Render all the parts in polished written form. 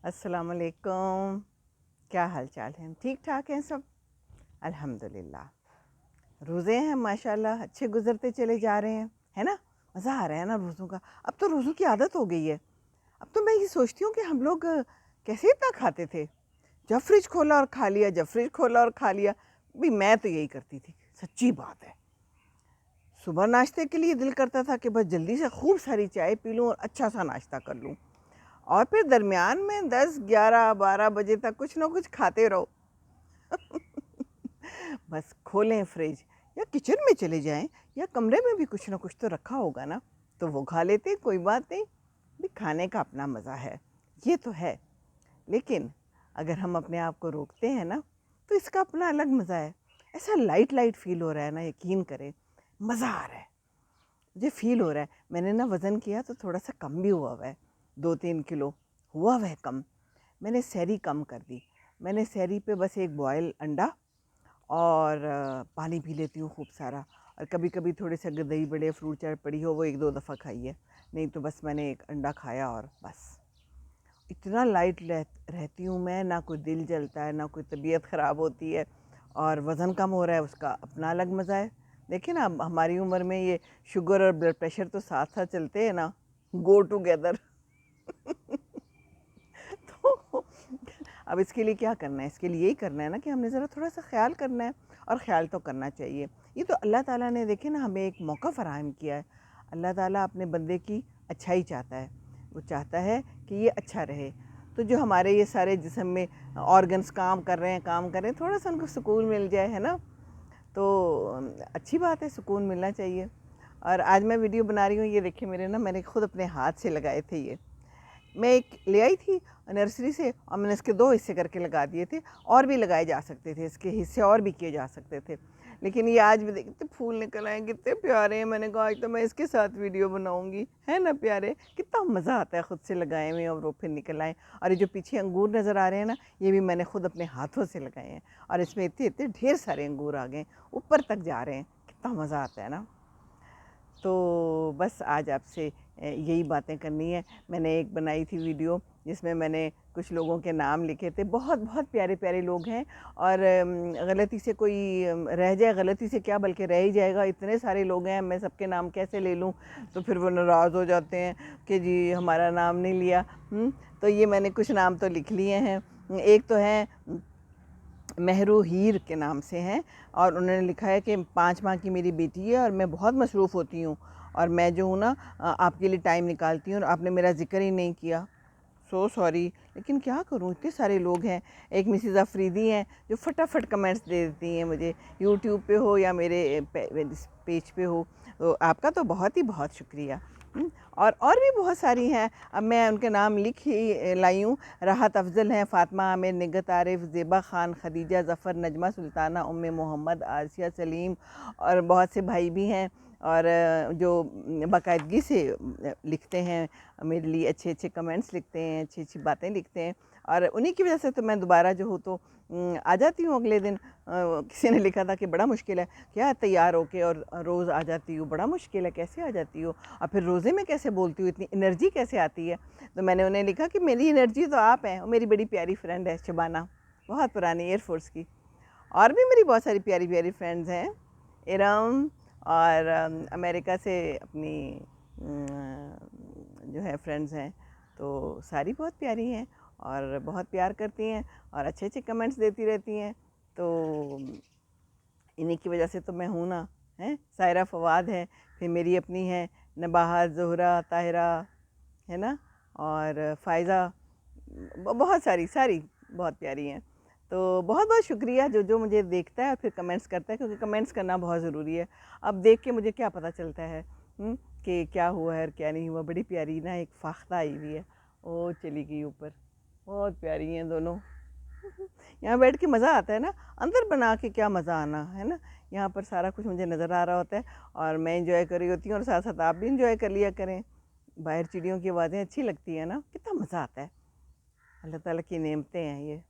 अस्सलाम वालेकुम। क्या हाल चाल है? ठीक ठाक हैं सब, अल्हम्दुलिल्लाह। रोज़े हैं माशाल्लाह, अच्छे गुजरते चले जा रहे हैं, है ना। मज़ा आ रहा है ना रोज़ों का। अब तो रोज़ों की आदत हो गई है। अब तो मैं ये सोचती हूँ कि हम लोग कैसे इतना खाते थे। जब फ्रिज खोला और खा लिया, जब फ्रिज खोला और खा लिया। भी मैं तो यही करती थी, सच्ची बात है। सुबह नाश्ते के लिए दिल करता था कि बस जल्दी से खूब सारी चाय पी लूँ और अच्छा सा नाश्ता कर लूँ, और फिर दरमियान में 10, 11, 12 बजे तक कुछ ना कुछ खाते रहो। बस खोलें फ्रिज या किचन में चले जाएं, या कमरे में भी कुछ ना कुछ तो रखा होगा ना, तो वो खा लेते, कोई बात नहीं। भी खाने का अपना मज़ा है, ये तो है। लेकिन अगर हम अपने आप को रोकते हैं ना, तो इसका अपना अलग मज़ा है। ऐसा लाइट लाइट फील हो रहा है ना, यकीन करें, मज़ा आ रहा है। मुझे फ़ील हो रहा है, मैंने ना वज़न किया तो थोड़ा सा कम भी हुआ हुआ है, 2-3 किलो हुआ हुआ है कम। मैंने सहरी कम कर दी। मैंने सहरी पे बस एक बॉयल अंडा और पानी पी लेती हूँ खूब सारा, और कभी कभी थोड़े से अगर दही बड़े फ्रूट चाट पड़ी हो वो 1-2 दफ़ा खाई है, नहीं तो बस मैंने एक अंडा खाया और बस। इतना लाइट रहती हूँ मैं, ना कोई दिल जलता है, ना कोई तबीयत ख़राब होती है, और वज़न कम हो रहा है, उसका अपना अलग मज़ा है। देखिए ना, अब हमारी उम्र में ये शुगर और ब्लड प्रेशर तो साथ साथ चलते हैं ना, गो टुगेदर। तो अब इसके लिए क्या करना है? इसके लिए यही करना है ना कि हमने ज़रा थोड़ा सा ख्याल करना है, और ख्याल तो करना चाहिए। ये तो अल्लाह ताला ने, देखे ना, हमें एक मौका फ़राहम किया है। अल्लाह ताला अपने बंदे की अच्छाई चाहता है, वो चाहता है कि ये अच्छा रहे। तो जो हमारे ये सारे जिस्म में ऑर्गन्स काम कर रहे हैं, थोड़ा सा उनको सुकून मिल जाए, है ना, तो अच्छी बात है, सुकून मिलना चाहिए। और आज मैं वीडियो बना रही हूँ, ये देखिए मेरे ना, मैंने खुद अपने हाथ से लगाए थे ये। मैं एक ले आई थी नर्सरी से, और मैंने इसके 2 हिस्से करके लगा दिए थे। और भी लगाए जा सकते थे, इसके हिस्से और भी किए जा सकते थे, लेकिन ये आज भी देखते फूल निकल आए, कितने प्यारे हैं। मैंने कहा आज तो मैं इसके साथ वीडियो बनाऊंगी, है ना प्यारे। कितना मज़ा आता है खुद से लगाए हुए और वो फिर निकल आए। और ये जो पीछे अंगूर नज़र आ रहे हैं ना, ये भी मैंने खुद अपने हाथों से लगाए हैं, और इसमें इतने इतने ढेर सारे अंगूर आ गए, ऊपर तक जा रहे हैं। कितना मज़ा आता है ना। तो बस आज आपसे यही बातें करनी है। मैंने एक बनाई थी वीडियो जिसमें मैंने कुछ लोगों के नाम लिखे थे, बहुत बहुत प्यारे प्यारे लोग हैं। और गलती से कोई रह जाए, गलती से क्या बल्कि रह ही जाएगा, इतने सारे लोग हैं, मैं सबके नाम कैसे ले लूँ। तो फिर वो नाराज़ हो जाते हैं कि जी हमारा नाम नहीं लिया। तो ये मैंने कुछ नाम तो लिख लिए हैं। एक तो है मेहरू हीर के नाम से हैं, और उन्होंने लिखा है कि 5 माह की मेरी बेटी है और मैं बहुत मसरूफ़ होती हूँ, और मैं जो हूँ ना आपके लिए टाइम निकालती हूँ, और आपने मेरा ज़िक्र ही नहीं किया। सो सॉरी, लेकिन क्या करूँ, इतने सारे लोग हैं। एक मिसिज़ अफरीदी हैं जो फटाफट कमेंट्स दे देती हैं मुझे, यूट्यूब पे हो या मेरे पेज पे हो। तो आपका तो बहुत ही बहुत शुक्रिया। और भी बहुत सारी हैं, अब मैं उनके नाम लिख ही लाई हूँ। राहत अफ़ज़ल हैं, फ़ातिमा आमिर, निगत आरिफ, ज़ेबा ख़ान, ख़दीजा ज़फ़र, नजमा सुल्ताना, उम्मे मोहम्मद, आसिया सलीम, और बहुत से भाई भी हैं, और जो बाकायदगी से लिखते हैं मेरे लिए, अच्छे अच्छे कमेंट्स लिखते हैं, अच्छी अच्छी बातें लिखते हैं। और उन्हीं की वजह से तो मैं दोबारा जो हूँ तो आ जाती हूँ अगले दिन। किसी ने लिखा था कि बड़ा मुश्किल है क्या तैयार होके और रोज़ आ जाती हूँ, बड़ा मुश्किल है, कैसे आ जाती हो, और फिर रोज़े में कैसे बोलती हूँ, इतनी एनर्जी कैसे आती है। तो मैंने उन्हें लिखा कि मेरी एनर्जी तो आप हैं, और मेरी बड़ी प्यारी फ्रेंड है शबाना, बहुत पुरानी एयरफोर्स की। और भी मेरी बहुत सारी प्यारी प्यारी फ्रेंड्स हैं, इरम, और अमेरिका से अपनी जो है फ्रेंड्स हैं, तो सारी बहुत प्यारी हैं और बहुत प्यार करती हैं और अच्छे अच्छे कमेंट्स देती रहती हैं। तो इन्हीं की वजह से तो मैं हूँ ना, हैं। सायरा फवाद है, फिर मेरी अपनी है नबाहा, ज़ोहरा, ताहिरा, है ना, और फ़ायज़ा, बहुत सारी सारी बहुत प्यारी हैं। तो बहुत बहुत शुक्रिया जो जो मुझे देखता है और फिर कमेंट्स करता है, क्योंकि कमेंट्स करना बहुत ज़रूरी है। अब देख के मुझे क्या पता चलता है कि क्या हुआ है और क्या नहीं हुआ। बड़ी प्यारी ना एक फ़ाख्ता आई हुई है, वो चली गई ऊपर, बहुत प्यारी हैं दोनों। यहाँ बैठ के मज़ा आता है ना, अंदर बना के क्या मज़ा आना है ना। यहाँ पर सारा कुछ मुझे नज़र आ रहा होता है और मैं इंजॉय कर रही होती हूँ, और साथ साथ आप भी इंजॉय कर लिया करें। बाहर चिड़ियों की आवाज़ें अच्छी लगती है ना, कितना मज़ा आता है। अल्लाह ताला की नेमतें हैं ये।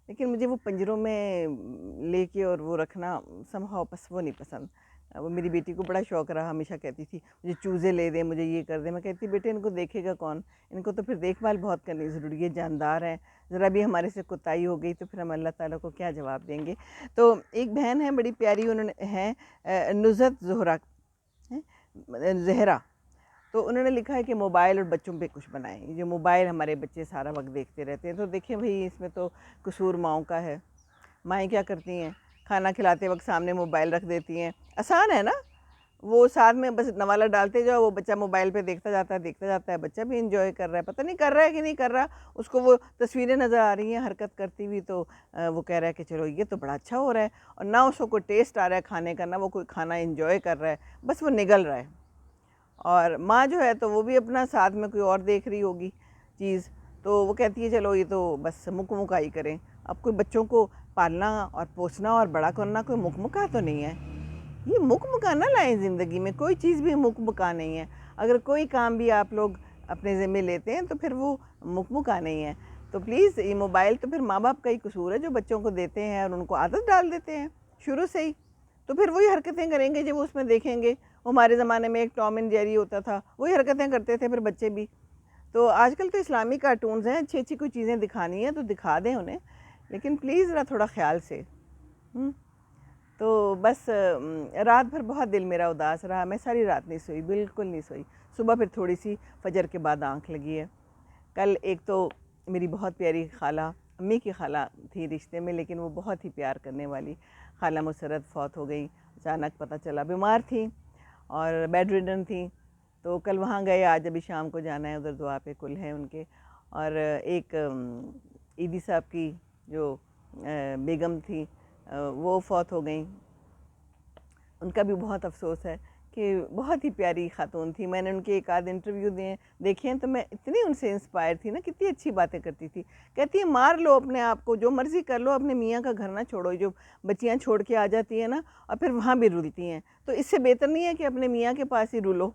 लेकिन मुझे वो पिंजरों में लेके और वो रखना समहाउ बस वो नहीं पसंद। वो मेरी बेटी को बड़ा शौक़ रहा, हमेशा कहती थी मुझे चूज़े ले दें, मुझे ये कर दें। मैं कहती बेटे इनको देखेगा कौन, इनको तो फिर देखभाल बहुत करनी ज़रूरी है, जानदार हैं, ज़रा भी हमारे से कोताही हो गई तो फिर हम अल्लाह ताला को क्या जवाब देंगे। तो एक बहन है बड़ी प्यारी, उन्होंने है नुज़रत ज़ोहरा ज़हरा, तो उन्होंने लिखा है कि मोबाइल और बच्चों पे कुछ बनाएं। जो मोबाइल हमारे बच्चे सारा वक्त देखते रहते हैं, तो देखिए भाई इसमें तो कसूर माओं का है। माएँ क्या करती हैं, खाना खिलाते वक्त सामने मोबाइल रख देती हैं। आसान है ना, वो साथ में बस नवाला डालते जाओ, वो बच्चा मोबाइल पे देखता जाता है, बच्चा भी एंजॉय कर रहा है, पता नहीं कर रहा है कि नहीं कर रहा, उसको वो तस्वीरें नज़र आ रही हैं हरकत करती हुई, तो वो कह रहा है कि चलो ये तो बड़ा अच्छा हो रहा है, और ना उसको कोई टेस्ट आ रहा है खाने का, ना वो कोई खाना एंजॉय कर रहा है, बस वो निगल रहा है। और माँ जो है तो वो भी अपना साथ में कोई और देख रही होगी चीज़, तो वो कहती है चलो ये तो बस मुकमुकाई करें। अब कोई बच्चों को पालना और पोसना और बड़ा करना कोई मुकमुका तो नहीं है, ये मुकमुका ना लाएं ज़िंदगी में, कोई चीज़ भी मुकमुका नहीं है। अगर कोई काम भी आप लोग अपने ज़िम्मे लेते हैं तो फिर वो मुकमुका नहीं है। तो प्लीज़ ये मोबाइल तो फिर माँ बाप का ही कसूर है जो बच्चों को देते हैं और उनको आदत डाल देते हैं शुरू से ही, तो फिर वही हरकतें करेंगे जब वो उसमें देखेंगे। हमारे ज़माने में एक टॉम एंड जेरी होता था, वही हरकतें करते थे फिर बच्चे भी। तो आजकल तो इस्लामी कार्टून्स हैं, अच्छी अच्छी कोई चीज़ें दिखानी है तो दिखा दें उन्हें, लेकिन प्लीज़ ज़रा थोड़ा ख्याल से। तो बस रात भर बहुत दिल मेरा उदास रहा, मैं सारी रात नहीं सोई, बिल्कुल नहीं सोई। सुबह फिर थोड़ी सी फजर के बाद आँख लगी है। कल एक तो मेरी बहुत प्यारी खाला, अम्मी की खाला थी रिश्ते में, लेकिन वो बहुत ही प्यार करने वाली खाला मुसर्रत फौत हो गई। अचानक पता चला, बीमार थी और बेड रिडन थी, तो कल वहाँ गए, आज अभी शाम को जाना है, उधर दुआ पे कुल है उनके। और एक ईदी साहब की जो बेगम थी वो फौत हो गई। उनका भी बहुत अफसोस है कि बहुत ही प्यारी खातून थी। मैंने उनके एक आध इंटरव्यू देखे हैं तो मैं इतनी उनसे इंस्पायर थी ना, कितनी अच्छी बातें करती थी। कहती है मार लो अपने आप को, जो मर्ज़ी कर लो, अपने मियाँ का घर ना छोड़ो। जो बच्चियाँ छोड़ के आ जाती हैं ना और फिर वहाँ भी रुलती हैं, तो इससे बेहतर नहीं है कि अपने मियाँ के पास ही रुलो।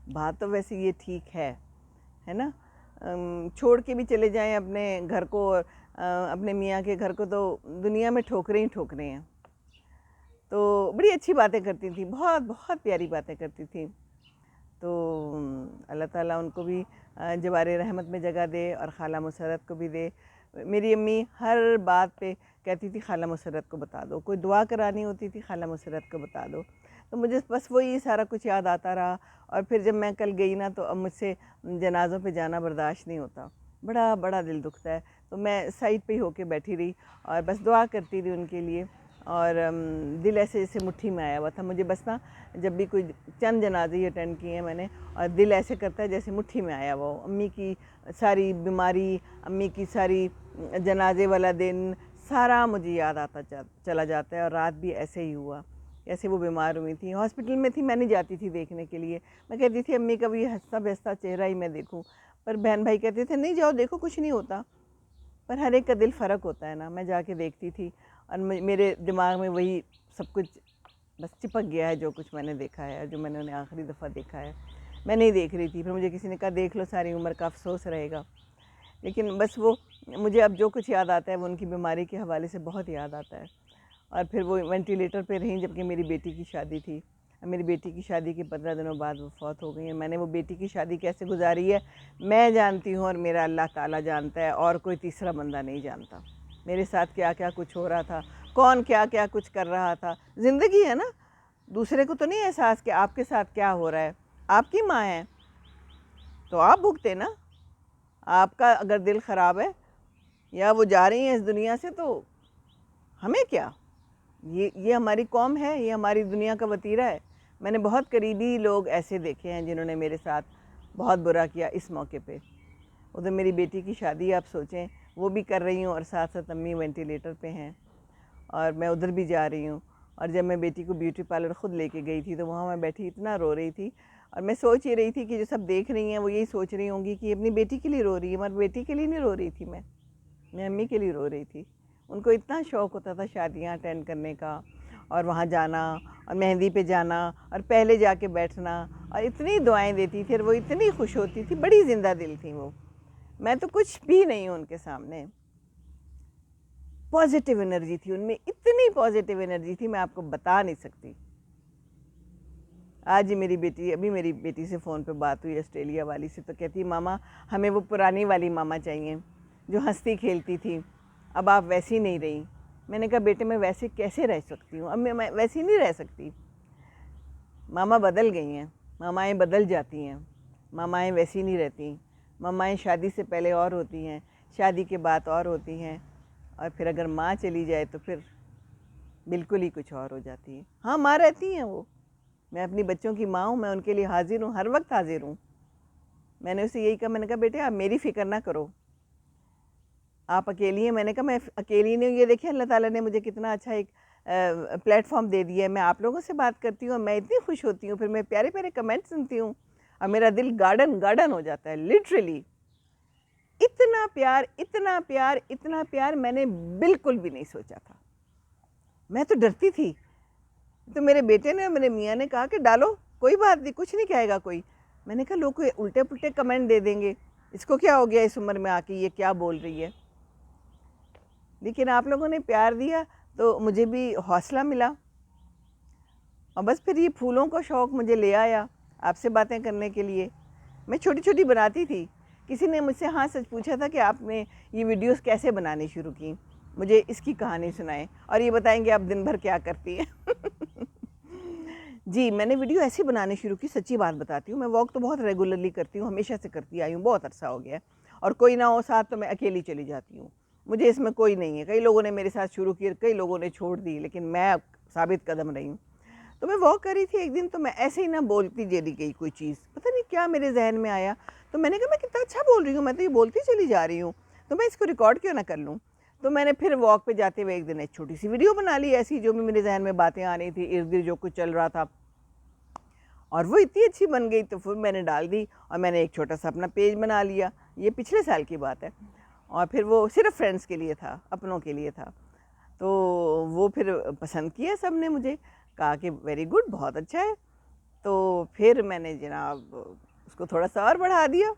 बात तो वैसे ये ठीक है ना, छोड़ के भी चले जाएं अपने घर को, अपने मियाँ के घर को, तो दुनिया में ठोकरें ही ठोकरें हैं। तो बड़ी अच्छी बातें करती थी, बहुत बहुत प्यारी बातें करती थी। तो अल्लाह ताला उनको भी जवारे रहमत में जगह दे और खाला मुसर्रत को भी दे। मेरी अम्मी हर बात पे कहती थी खाला मुसर्रत को बता दो, कोई दुआ करानी होती थी खाला मुसर्रत को बता दो। तो मुझे बस वही सारा कुछ याद आता रहा। और फिर जब मैं कल गई ना, तो अब मुझसे जनाज़ों पे जाना बर्दाश्त नहीं होता, बड़ा बड़ा दिल दुखता है। तो मैं साइड पे ही होके बैठी रही और बस दुआ करती रही उनके लिए। और दिल ऐसे जैसे मुट्ठी में आया हुआ था मुझे, बस ना जब भी कोई चंद जनाजे अटेंड किए हैं मैंने, और दिल ऐसे करता है जैसे मुट्ठी में आया हुआ हो। अम्मी की सारी बीमारी, अम्मी की सारी जनाजे वाला दिन सारा मुझे याद आता चला जाता है। और रात भी ऐसे ही हुआ, ऐसे वो बीमार हुई थी, हॉस्पिटल में थी, मैं नहीं जाती थी देखने के लिए। मैं कहती थी अम्मी का भी हंसता बेहसता चेहरा ही मैं देखूं, पर बहन भाई कहते थे नहीं जाओ देखो, कुछ नहीं होता। पर हर एक का दिल फ़र्क होता है ना। मैं जाके देखती थी और मेरे दिमाग में वही सब कुछ बस चिपक गया है, जो कुछ मैंने देखा है और जो मैंने उन्हें आखिरी दफ़ा देखा है। मैं नहीं देख रही थी, फिर मुझे किसी ने कहा देख लो, सारी उम्र का अफसोस रहेगा। लेकिन बस वो मुझे अब जो कुछ याद आता है वो उनकी बीमारी के हवाले से बहुत याद आता है। और फिर वो वेंटिलेटर पे रहीं जबकि मेरी बेटी की शादी थी। मेरी बेटी की शादी के 15 दिनों बाद वो फौत हो गई हैं। मैंने वो बेटी की शादी कैसे गुजारी है मैं जानती हूँ, और मेरा अल्लाह ताला जानता है, और कोई तीसरा बंदा नहीं जानता मेरे साथ क्या क्या कुछ हो रहा था, कौन क्या क्या कुछ कर रहा था। ज़िंदगी है ना, दूसरे को तो नहीं एहसास कि आपके साथ क्या हो रहा है। आपकी माँ है तो आप भुगते ना। आपका अगर दिल ख़राब है या वो जा रही हैं इस दुनिया से, तो हमें क्या, ये हमारी कौम है, ये हमारी दुनिया का वतीरा है। मैंने बहुत करीबी लोग ऐसे देखे हैं जिन्होंने मेरे साथ बहुत बुरा किया इस मौके पे। उधर मेरी बेटी की शादी आप सोचें, वो भी कर रही हूँ और साथ साथ अम्मी वेंटिलेटर पे हैं और मैं उधर भी जा रही हूँ। और जब मैं बेटी को ब्यूटी पार्लर ख़ुद लेके गई थी तो वहाँ मैं बैठी इतना रो रही थी, और मैं सोच ही रही थी कि जो सब देख रही हैं वो यही सोच रही होंगी कि अपनी बेटी के लिए रो रही है, मगर बेटी के लिए नहीं रो रही थी, मैं अम्मी के लिए रो रही थी। उनको इतना शौक़ होता था शादियाँ अटेंड करने का और वहाँ जाना और मेहंदी पे जाना और पहले जाके बैठना, और इतनी दुआएं देती थी और वो इतनी खुश होती थी, बड़ी ज़िंदा दिल थी वो। मैं तो कुछ भी नहीं हूँ उनके सामने। पॉजिटिव एनर्जी थी उनमें, इतनी पॉजिटिव एनर्जी थी मैं आपको बता नहीं सकती। आज ही मेरी बेटी, अभी मेरी बेटी से फ़ोन पे बात हुई ऑस्ट्रेलिया वाली से, तो कहती है मामा हमें वो पुरानी वाली मामा चाहिए जो हंसती खेलती थी, अब आप वैसी नहीं रही। मैंने कहा बेटे मैं वैसे कैसे रह सकती हूँ, अब मैं वैसी नहीं रह सकती। मामा बदल गई हैं, मामाएँ बदल जाती हैं, मामाएँ वैसी नहीं रहती। मामाएँ शादी से पहले और होती हैं, शादी के बाद और होती हैं, और फिर अगर माँ चली जाए तो फिर बिल्कुल ही कुछ और हो जाती है। हाँ, माँ रहती हैं वो, मैं अपनी बच्चों की माँ हूँ, मैं उनके लिए हाज़िर हूँ, हर वक्त हाज़िर हूँ। मैंने उसे यही कहा, मैंने कहा बेटे आप मेरी फ़िक्र ना करो, आप अकेली हैं। मैंने कहा मैं अकेली नहीं हूँ, ये देखिए अल्लाह ताला ने मुझे कितना अच्छा एक प्लेटफॉर्म दे दिया है। मैं आप लोगों से बात करती हूँ, मैं इतनी खुश होती हूँ, फिर मैं प्यारे प्यारे कमेंट सुनती हूँ और मेरा दिल गार्डन गार्डन हो जाता है लिटरली। इतना प्यार, इतना प्यार, इतना प्यार मैंने बिल्कुल भी नहीं सोचा था। मैं तो डरती थी, तो मेरे बेटे ने, मेरे मियाँ ने कहा कि डालो, कोई बात नहीं, कुछ नहीं कहेगा कोई। मैंने कहा लोग कोई उल्टे पुल्टे कमेंट दे देंगे, इसको क्या हो गया इस उम्र में आके, ये क्या बोल रही है। लेकिन आप लोगों ने प्यार दिया तो मुझे भी हौसला मिला, और बस फिर ये फूलों का शौक़ मुझे ले आया आपसे बातें करने के लिए। मैं छोटी छोटी बनाती थी, किसी ने मुझसे हाँ सच पूछा था कि आपने ये वीडियोस कैसे बनानी शुरू की, मुझे इसकी कहानी सुनाएं और ये बताएंगे आप दिन भर क्या करती हैं। जी, मैंने वीडियो ऐसे बनाने शुरू की, सच्ची बात बताती हूँ। मैं वॉक तो बहुत रेगुलरली करती हूँ, हमेशा से करती आई हूँ, बहुत अरसा हो गया है, और कोई ना हो साथ तो मैं अकेली चली जाती हूँ। मुझे इसमें कोई नहीं है, कई लोगों ने मेरे साथ शुरू की, कई लोगों ने छोड़ दी, लेकिन मैं साबित कदम रही हूँ। तो मैं वॉक कर रही थी एक दिन, तो मैं ऐसे ही ना बोलती चली गई कोई चीज़, पता नहीं क्या मेरे जहन में आया, तो मैंने कहा मैं कितना अच्छा बोल रही हूँ, मैं तो ये बोलती चली जा रही हूँ, तो मैं इसको रिकॉर्ड क्यों ना कर लूँ। तो मैंने फिर वॉक पे जाते हुए एक दिन एक छोटी सी वीडियो बना ली ऐसी, जो भी मेरे जहन में बातें आ रही थी, इर्द गिर्द जो कुछ चल रहा था, और वो इतनी अच्छी बन गई तो फिर मैंने डाल दी, और मैंने एक छोटा सा अपना पेज बना लिया। ये पिछले साल की बात है, और फिर वो सिर्फ फ्रेंड्स के लिए था, अपनों के लिए था। तो वो फिर पसंद किया सब ने, मुझे कहा कि वेरी गुड, बहुत अच्छा है। तो फिर मैंने जनाब उसको थोड़ा सा और बढ़ा दिया।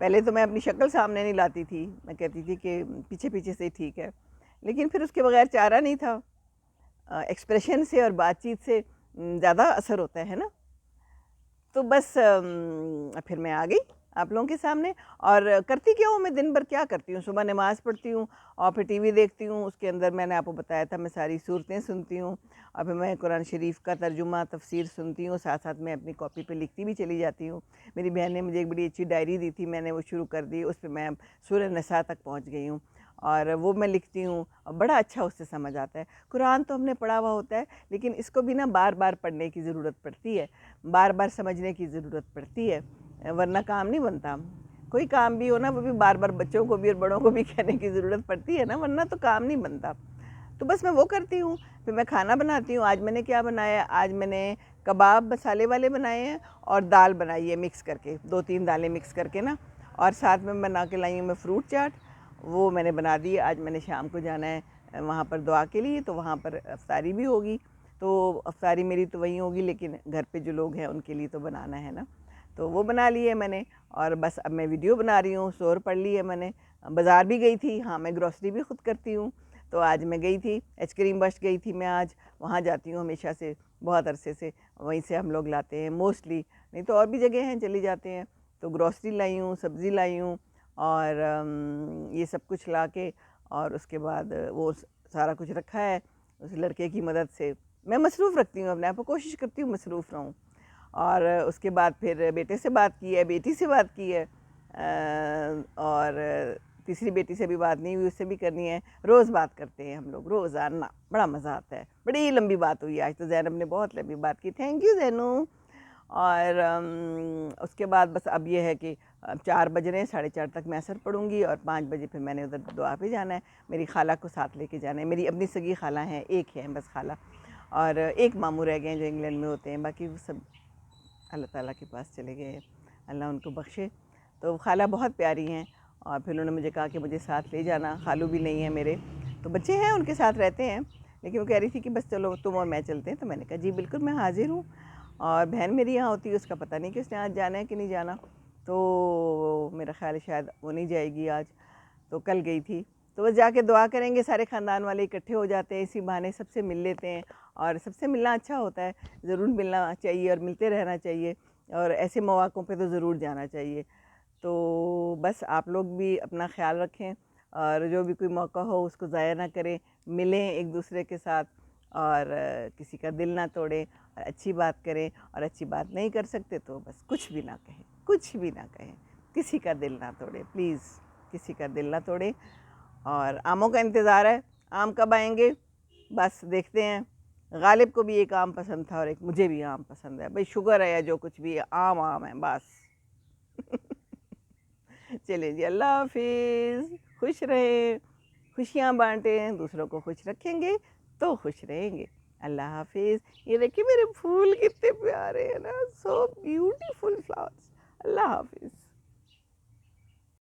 पहले तो मैं अपनी शक्ल सामने नहीं लाती थी, मैं कहती थी कि पीछे पीछे से ठीक है, लेकिन फिर उसके बगैर चारा नहीं था। एक्सप्रेशन से और बातचीत से ज़्यादा असर होता है ना। तो बस फिर मैं आ गई आप लोगों के सामने, और करती क्या हूँ मैं, दिन भर क्या करती हूँ, सुबह नमाज़ पढ़ती हूँ और फिर टीवी देखती हूँ, उसके अंदर मैंने आपको बताया था मैं सारी सूरतें सुनती हूँ, और फिर मैं कुरान शरीफ का तर्जुमा तफसीर सुनती हूँ, साथ साथ मैं अपनी कॉपी पे लिखती भी चली जाती हूँ। मेरी बहन ने मुझे एक बड़ी अच्छी डायरी दी थी, मैंने वो शुरू कर दी, उस पर मैं सूरह निसा तक पहुँच गई हूँ, और वो मैं लिखती हूँ, और बड़ा अच्छा उससे समझ आता है। कुरान तो हमने पढ़ा हुआ होता है, लेकिन इसको भी ना बार बार पढ़ने की ज़रूरत पड़ती है, बार बार समझने की ज़रूरत पड़ती है, वरना काम नहीं बनता। कोई काम भी हो ना, वो भी बार बार बच्चों को भी और बड़ों को भी कहने की ज़रूरत पड़ती है ना, वरना तो काम नहीं बनता। तो बस मैं वो करती हूँ, फिर मैं खाना बनाती हूँ। आज मैंने क्या बनाया, आज मैंने कबाब मसाले वाले बनाए हैं और दाल बनाई है मिक्स करके, 2-3 दालें मिक्स करके ना, और साथ में बना के लाई हूँ मैं फ्रूट चाट, वो मैंने बना दी। आज मैंने शाम को जाना है वहाँ पर दुआ के लिए, तो वहाँ पर अफ्तारी भी होगी, तो अफ्तारी मेरी तो वहीं होगी, लेकिन घर पे जो लोग हैं उनके लिए तो बनाना है ना, तो वो बना ली है मैंने। और बस अब मैं वीडियो बना रही हूँ, शोर पढ़ ली है मैंने। बाज़ार भी गई थी, हाँ मैं ग्रॉसरी भी खुद करती हूँ, तो आज मैं गई थी, आइसक्रीम बस्ट गई थी मैं आज, वहाँ जाती हूँ हमेशा से, बहुत अरसे से वहीं से हम लोग लाते हैं मोस्टली, नहीं तो और भी जगह हैं चले जाते हैं। तो ग्रॉसरी लाई हूँ, सब्ज़ी लाई हूँ, और ये सब कुछ ला के, और उसके बाद वो सारा कुछ रखा है उस लड़के की मदद से। मैं मसरूफ़ रखती हूँ अपने आप को, कोशिश करती हूँ मसरूफ़ रहूँ। और उसके बाद फिर बेटे से बात की है, बेटी से बात की है, और तीसरी बेटी से भी बात नहीं हुई, उससे भी करनी है। रोज़ बात करते हैं हम लोग, रोज़ाना, बड़ा मज़ा आता है। बड़ी लंबी बात हुई आज तो, ज़ैनब ने बहुत लंबी बात की, थैंक यू ज़ैनू। और उसके बाद बस अब ये है कि 4 बज रहे हैं, 4:30 तक मैं असर पढ़ूँगी, और 5 बजे फिर मैंने उधर दुआ पे जाना है। मेरी खाला को साथ लेके जाना है, मेरी अपनी सगी खाला हैं, एक है बस खाला, और एक मामू रह गए हैं जो इंग्लैंड में होते हैं, बाकी वो सब अल्लाह ताला के पास चले गए, अल्लाह उनको बख्शे। तो खाला बहुत प्यारी हैं, और फिर उन्होंने मुझे कहा कि मुझे साथ ले जाना, खालू भी नहीं है मेरे, तो बच्चे हैं उनके साथ रहते हैं, लेकिन वो कह रही थी कि बस चलो तुम और मैं चलते हैं, तो मैंने कहा जी बिल्कुल मैं हाज़िर हूँ। और बहन मेरी यहाँ होती है, उसका पता नहीं कि उसने आज जाना है कि नहीं जाना, तो मेरा ख़्याल है शायद वो नहीं जाएगी आज, तो कल गई थी। तो बस जाके दुआ करेंगे, सारे ख़ानदान वाले इकट्ठे हो जाते हैं, इसी बहाने सबसे मिल लेते हैं, और सबसे मिलना अच्छा होता है, ज़रूर मिलना चाहिए और मिलते रहना चाहिए, और ऐसे मौक़ों पे तो ज़रूर जाना चाहिए। तो बस आप लोग भी अपना ख़्याल रखें, और जो भी कोई मौका हो उसको ज़ाया ना करें, मिलें एक दूसरे के साथ, और किसी का दिल ना तोड़ें, और अच्छी बात करें, और अच्छी बात नहीं कर सकते तो बस कुछ भी ना कहें, कुछ भी ना कहें, किसी का दिल ना तोड़ें, प्लीज़ किसी का दिल ना तोड़ें। और आमों का इंतज़ार है, आम कब आएंगे, बस देखते हैं। गालिब को भी एक आम पसंद था और एक मुझे भी आम पसंद है, भाई शुगर है या जो कुछ भी है, आम आम है बस। चलिए जी, अल्लाह हाफिज़, खुश रहें, खुशियाँ बांटें, दूसरों को खुश रखेंगे तो खुश रहेंगे। अल्लाह हाफिज़। ये देखिए मेरे फूल कितने प्यारे हैं ना, सो ब्यूटीफुल फ्लावर्स। अल्लाह हाफिज़।